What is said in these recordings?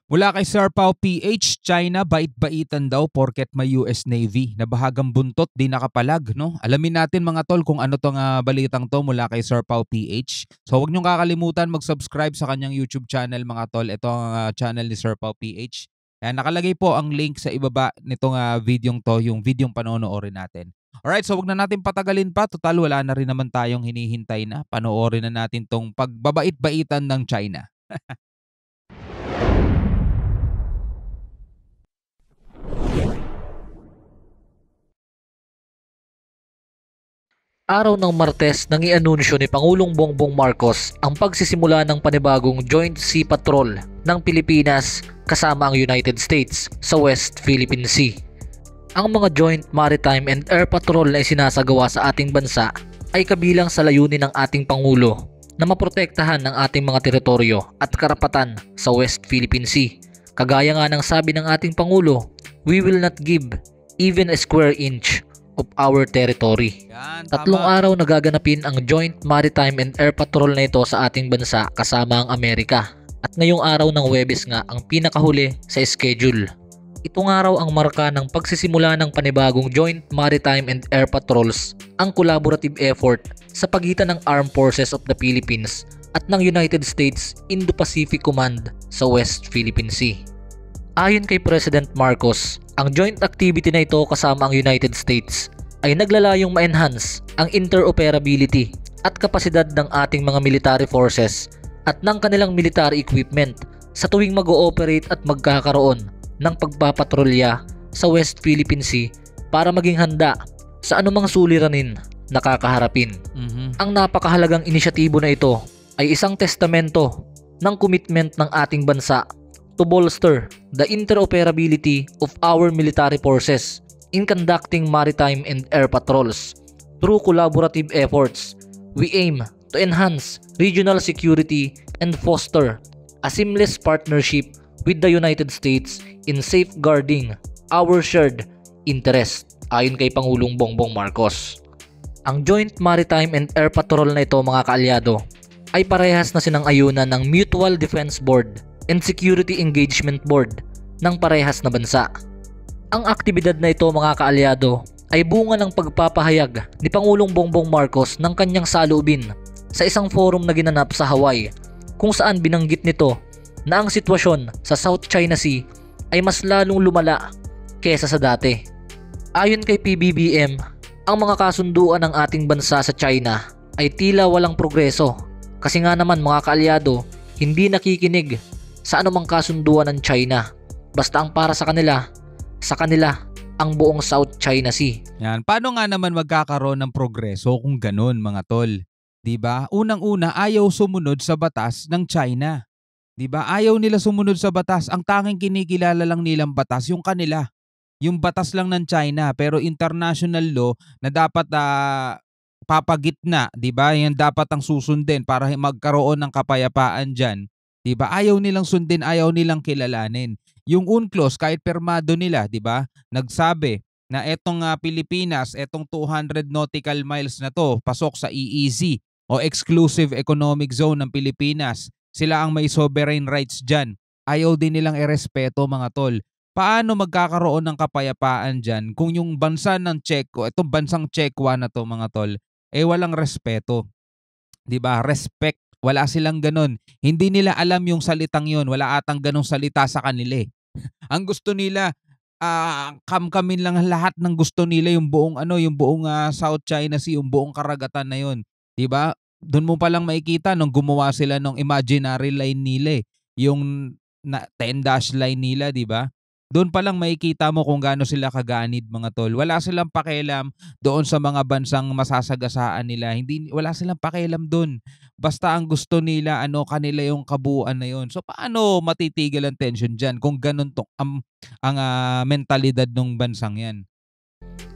Mula kay Sir Pao PH, China bait-baitan daw porket may US Navy. Nabahagang buntot di nakapalag, no? Alamin natin mga tol kung ano tong balitang to mula kay Sir Pao PH. So huwag niyong kakalimutan mag-subscribe sa kanyang YouTube channel mga tol. Ito ang channel ni Sir Pao PH. Ayan, nakalagay po ang link sa ibaba nitong videong to, yung videong panonoorin natin. Alright, so huwag na natin patagalin pa. Total, wala na rin naman tayong hinihintay na. Panoorin na natin tong pagbabait-baitan ng China. Araw ng Martes nang i-anunsyo ni Pangulong Bongbong Marcos ang pagsisimula ng panibagong Joint Sea Patrol ng Pilipinas kasama ang United States sa West Philippine Sea. Ang mga Joint Maritime and Air Patrol na isinasagawa sa ating bansa ay kabilang sa layunin ng ating Pangulo na maprotektahan ng ating mga teritoryo at karapatan sa West Philippine Sea. Kagaya nga ng sabi ng ating Pangulo, "We will not give even a square inch of our territory." Tatlong araw nagaganapin ang Joint Maritime and Air Patrol na ito sa ating bansa kasama ang Amerika. At ngayong araw ng Huwebes nga ang pinakahuli sa schedule. Itong araw ang marka ng pagsisimula ng panibagong Joint Maritime and Air Patrols, ang collaborative effort sa pagitan ng Armed Forces of the Philippines at ng United States Indo-Pacific Command sa West Philippine Sea. Ayon kay President Marcos, ang joint activity na ito kasama ang United States ay naglalayong ma-enhance ang interoperability at kapasidad ng ating mga military forces at ng kanilang military equipment sa tuwing mag-ooperate at magkakaroon ng pagpapatrolya sa West Philippine Sea para maging handa sa anumang suliranin na kakaharapin. Ang napakahalagang inisyatibo na ito ay isang testamento ng commitment ng ating bansa to bolster the interoperability of our military forces in conducting maritime and air patrols. Through collaborative efforts, we aim to enhance regional security and foster a seamless partnership with the United States in safeguarding our shared interest, ayon kay Pangulong Bongbong Marcos. Ang Joint Maritime and Air Patrol na ito mga kaalyado ay parehas na sinang-ayunan ng Mutual Defense Board and Security Engagement Board ng parehas na bansa. Ang aktibidad na ito mga kaalyado ay bunga ng pagpapahayag ni Pangulong Bongbong Marcos ng kanyang saloobin sa isang forum na ginanap sa Hawaii kung saan binanggit nito na ang sitwasyon sa South China Sea ay mas lalong lumala kesa sa dati. Ayon kay PBBM, ang mga kasunduan ng ating bansa sa China ay tila walang progreso kasi nga naman mga kaalyado hindi nakikinig sa anumang kasunduan ng China. Basta ang para sa kanila ang buong South China Sea. Yan. Paano nga naman magkakaroon ng progreso kung ganun mga tol? Diba? Unang-una, ayaw sumunod sa batas ng China. Diba? Ayaw nila sumunod sa batas. Ang tanging kinikilala lang nilang batas, yung kanila. Yung batas lang ng China. Pero international law na dapat papagitna, diba? Yan dapat ang susundin para magkaroon ng kapayapaan dyan. Diba? Ayaw nilang sundin, ayaw nilang kilalanin. Yung UNCLOS, kahit permado nila, diba? Nagsabi na etong Pilipinas, etong 200 nautical miles na to, pasok sa EEZ o Exclusive Economic Zone ng Pilipinas. Sila ang may sovereign rights dyan. Ayaw din nilang irespeto mga tol. Paano magkakaroon ng kapayapaan dyan kung yung bansa ng Czechia, itong bansang Czechia na to mga tol, walang respeto. Diba? Respect. Wala silang ganun. Hindi nila alam yung salitang yon. Wala atang ganong salita sa kanila. Ang gusto nila, kamkamin lang lahat ng gusto nila yung buong South China Sea, yung buong karagatan na yon. 'Di ba? Doon mo pa lang makikita nung gumawa sila ng imaginary line nila, yung 10-dash line nila, 'di ba? Doon pa lang makikita mo kung gaano sila kaganid mga tol. Wala silang pakialam doon sa mga bansang masasagasaan nila. Wala silang pakialam doon. Basta ang gusto nila kanila yung kabuuan na yon. So paano matitigil ang tension diyan kung ganun ang mentalidad ng bansang 'yan?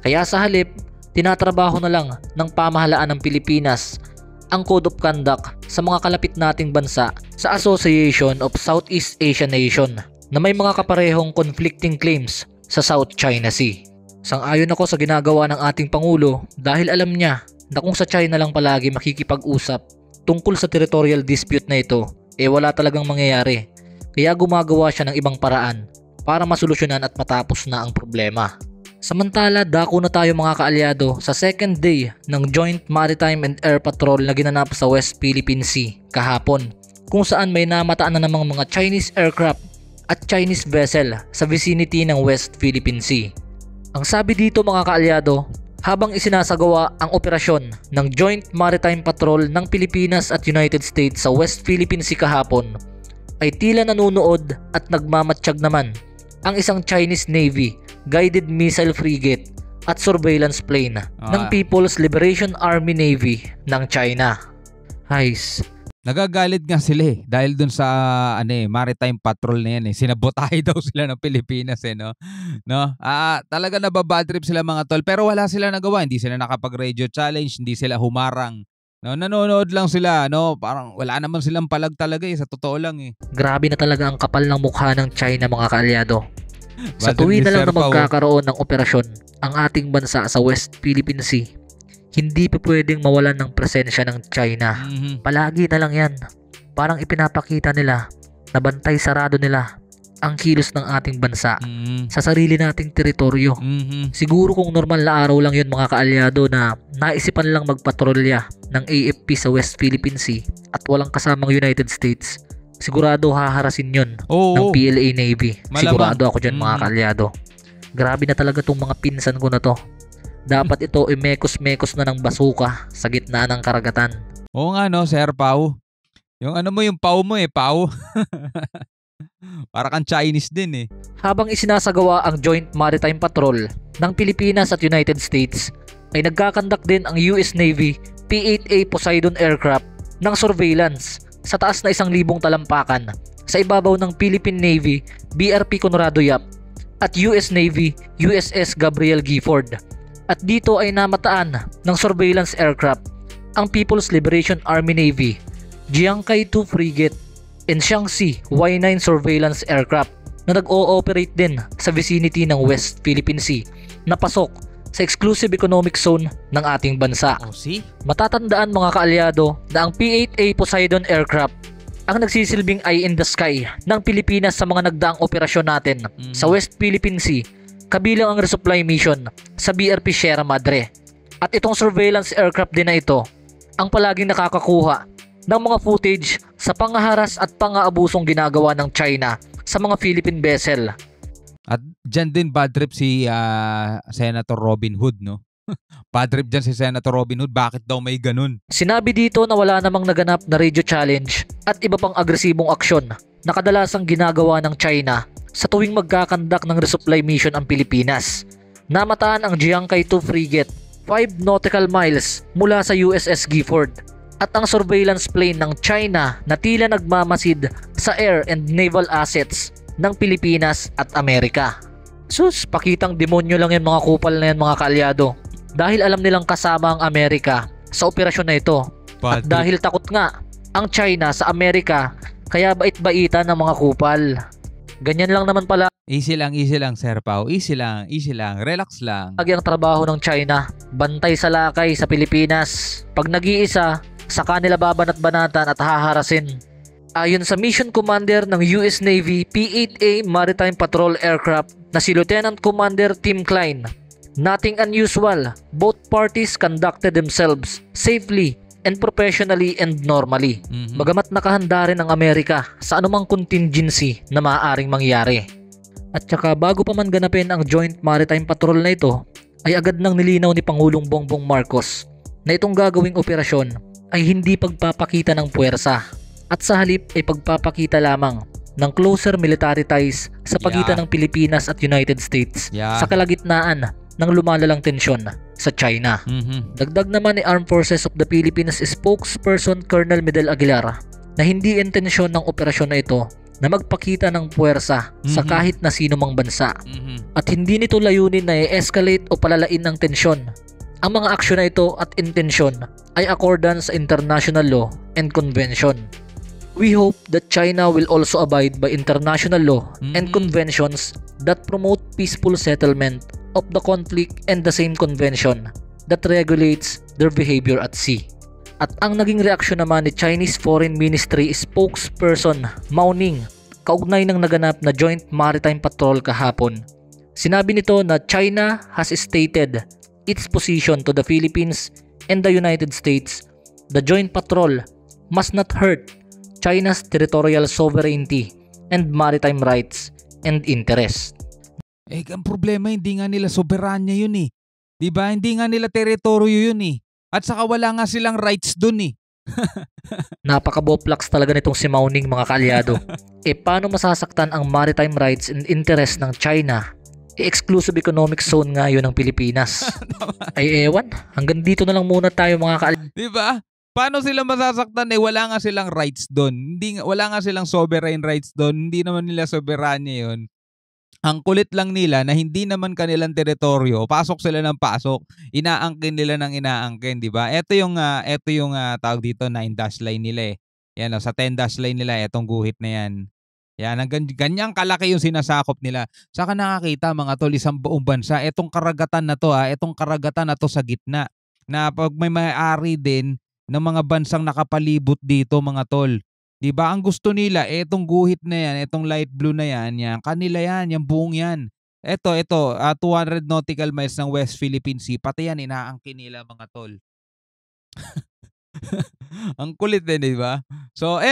Kaya sa halip, tinatrabaho na lang ng pamahalaan ng Pilipinas ang Code of Conduct sa mga kalapit nating bansa sa Association of Southeast Asian Nation na may mga kaparehong conflicting claims sa South China Sea. Sang-ayon ako sa ginagawa ng ating Pangulo dahil alam niya na kung sa China lang palagi makikipag-usap tungkol sa territorial dispute na ito, wala talagang mangyayari. kaya gumagawa siya ng ibang paraan para masolusyonan at matapos na ang problema. Samantala, dako na tayo mga kaalyado sa second day ng Joint Maritime and Air Patrol na ginanap sa West Philippine Sea kahapon, kung saan may namataan na namang mga Chinese aircraft at Chinese vessel sa vicinity ng West Philippine Sea. Ang sabi dito mga kaalyado, habang isinasagawa ang operasyon ng Joint Maritime Patrol ng Pilipinas at United States sa West Philippine Sea kahapon, ay tila nanunood at nagmamatsyag naman ang isang Chinese Navy guided missile frigate at surveillance plane ng People's Liberation Army Navy ng China. Hais. Nagagalit nga sila dahil dun sa maritime patrol na yan Sinabotahe daw sila ng Pilipinas no? Talaga nababad trip sila mga tol, pero wala sila nagawa. Hindi sila nakapag-radio challenge, hindi sila humarang. No, nanonood lang sila, no? Parang wala naman silang palag talaga sa totoo lang Grabe na talaga ang kapal ng mukha ng China mga kaalyado. Sa tuwi na lang na magkakaroon ng operasyon ang ating bansa sa West Philippine Sea, hindi pa pwedeng mawalan ng presensya ng China. Palagi na lang yan. Parang ipinapakita nila na bantay sarado nila ang kilos ng ating bansa sa sarili nating teritoryo. Siguro kung normal na araw lang yun mga kaalyado na naisipan lang magpatrolya ng AFP sa West Philippine Sea at walang kasamang United States, sigurado haharasin yun ng PLA Navy. Malamang. Sigurado ako dyan mga kaalyado. Grabe na talaga tong mga pinsan ko na to. Dapat ito mekos-mekos na ng basuka sa gitna ng karagatan. Oo nga no, Sir Pau. Yung yung Pau mo Pau. Para kang Chinese din Habang isinasagawa ang Joint Maritime Patrol ng Pilipinas at United States, ay nagkakandak din ang US Navy P-8A Poseidon aircraft ng surveillance sa taas na 1,000 talampakan sa ibabaw ng Philippine Navy BRP Conrado Yap at US Navy USS Gabriel Gifford. At dito ay namataan ng surveillance aircraft ang People's Liberation Army Navy Jiangkai-2 frigate and Shaanxi Y-9 surveillance aircraft na nag-ooperate din sa vicinity ng West Philippine Sea na pasok sa exclusive economic zone ng ating bansa. Matatandaan mga kaalyado na ang P-8A Poseidon aircraft ang nagsisilbing eye in the sky ng Pilipinas sa mga nagdaang operasyon natin sa West Philippine Sea, kabilang ang resupply mission sa BRP Sierra Madre. At itong surveillance aircraft din na ito ang palaging nakakakuha ng mga footage sa pangaharas at pangaabusong ginagawa ng China sa mga Philippine vessel. At dyan din bad trip si Senator Robin Hood, no? Bad trip dyan si Senator Robin Hood. Bakit daw may ganun? Sinabi dito na wala namang naganap na radio challenge at iba pang agresibong aksyon na kadalasang ginagawa ng China sa tuwing magkakandak ng resupply mission ang Pilipinas. Namataan ang Jiangkai-2 frigate 5 nautical miles mula sa USS Gifford at ang surveillance plane ng China na tila nagmamasid sa air and naval assets ng Pilipinas at Amerika. Sus, pakitang demonyo lang yan mga kupal na yan mga kaalyado. Dahil alam nilang kasama ang Amerika sa operasyon na ito. At dahil takot nga ang China sa Amerika, kaya bait-baitan ng mga kupal. Ganyan lang naman pala. Easy lang Sir Pau. Easy lang. Relax lang. Lagi ang trabaho ng China, bantay sa lakay sa Pilipinas. Pag nag-iisa, sa kanila babanat-banatan at haharasin. Ayon sa Mission Commander ng US Navy P-8A Maritime Patrol Aircraft na si Lieutenant Commander Tim Klein, nothing unusual. Both parties conducted themselves safely and professionally and normally. Bagamat nakahanda rin ang Amerika sa anumang contingency na maaaring mangyari. At saka bago pa man ganapin ang Joint Maritime Patrol na ito, ay agad nang nilinaw ni Pangulong Bongbong Marcos na itong gagawing operasyon ay hindi pagpapakita ng puwersa at sa halip ay pagpapakita lamang ng closer military ties sa pagitan ng Pilipinas at United States sa kalagitnaan ng lumalalang tensyon sa China. Dagdag naman ni Armed Forces of the Philippines spokesperson Colonel Medel Aguilar na hindi intensyon ng operasyon na ito na magpakita ng puwersa sa kahit na sino mang bansa at hindi nito layunin na i-escalate o palalain ng tensyon. Ang mga aksyon na ito at intensyon ay accordance sa international law and convention. We hope that China will also abide by international law and conventions that promote peaceful settlement of the conflict and the same convention that regulates their behavior at sea. At ang naging reaksyon naman ni Chinese Foreign Ministry spokesperson Mao Ning kaugnay ng naganap na Joint Maritime Patrol kahapon. Sinabi nito na China has stated its position to the Philippines and the United States. The Joint Patrol must not hurt China's territorial sovereignty and maritime rights and interest. Ang problema, hindi nga nila soberanya yun eh. Diba? Hindi nga nila teritoryo yun eh. At saka wala nga silang rights dun eh. Napaka-boplax talaga nitong si Mauning, mga kaalyado. Paano masasaktan ang maritime rights and interest ng China? Exclusive economic zone nga yun ng Pilipinas. Ay ewan, hanggang dito na lang muna tayo, mga kaalyado. Diba? Paano sila masasaktan eh? Wala nga silang rights doon. Wala nga silang sovereign rights doon. Hindi naman nila soberanya yun. Ang kulit lang nila na hindi naman kanilang teritoryo, pasok sila ng pasok, inaangkin nila ng inaangkin, di ba? Ito yung tawag dito, 9-dash line nila eh. Yan, sa 10-dash line nila, etong guhit na yan. Yan, ganyang kalaki yung sinasakop nila. Saka nakakita, mga tol, isang buong bansa, etong karagatan na to sa gitna, na pag may may-ari din ng mga bansang nakapalibot dito, mga tol. Diba? Ang gusto nila, etong guhit na yan, etong light blue na yan, kanila yan, yung buong yan. Ito, 200 nautical miles ng West Philippine Sea, pati yan, inaangkin nila, mga tol. Ang kulit din, diba? So,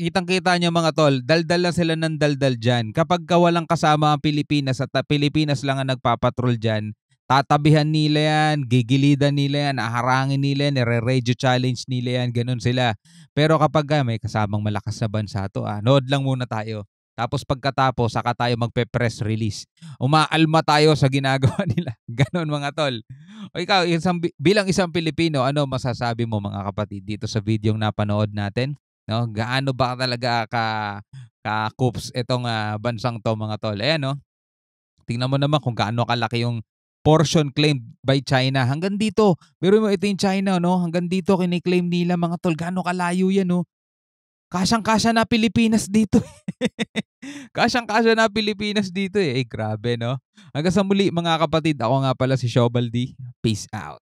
kitang-kita nyo, mga tol, daldal na sila ng daldal dyan. Kapag walang kasama ang Pilipinas at Pilipinas lang ang nagpapatrol dyan, tatabihan nila yan, gigilidan nila yan, aharangin nila yan, nire-radio challenge nila yan, ganun sila. Pero kapag may kasamang malakas na bansa to, nood lang muna tayo. Tapos pagkatapos, saka tayo magpe-press release. Umaalma tayo sa ginagawa nila. Ganun, mga tol. O ikaw, bilang isang Pilipino, ano masasabi mo, mga kapatid, dito sa videong napanood natin? No? Gaano ba talaga ka-coops itong bansang to, mga tol? Ayan, no? Tingnan mo naman kung gaano kalaki yung portion claimed by China. Hanggang dito. Pero ito yung China, no? Hanggang dito kiniklaim nila, mga tol. Gaano kalayo yan, no? Kasyang-kasya na Pilipinas dito. Kasyang-kasya na Pilipinas dito eh. Grabe, no? Hanggang sa muli, mga kapatid. Ako nga pala si Shobaldi. Peace out.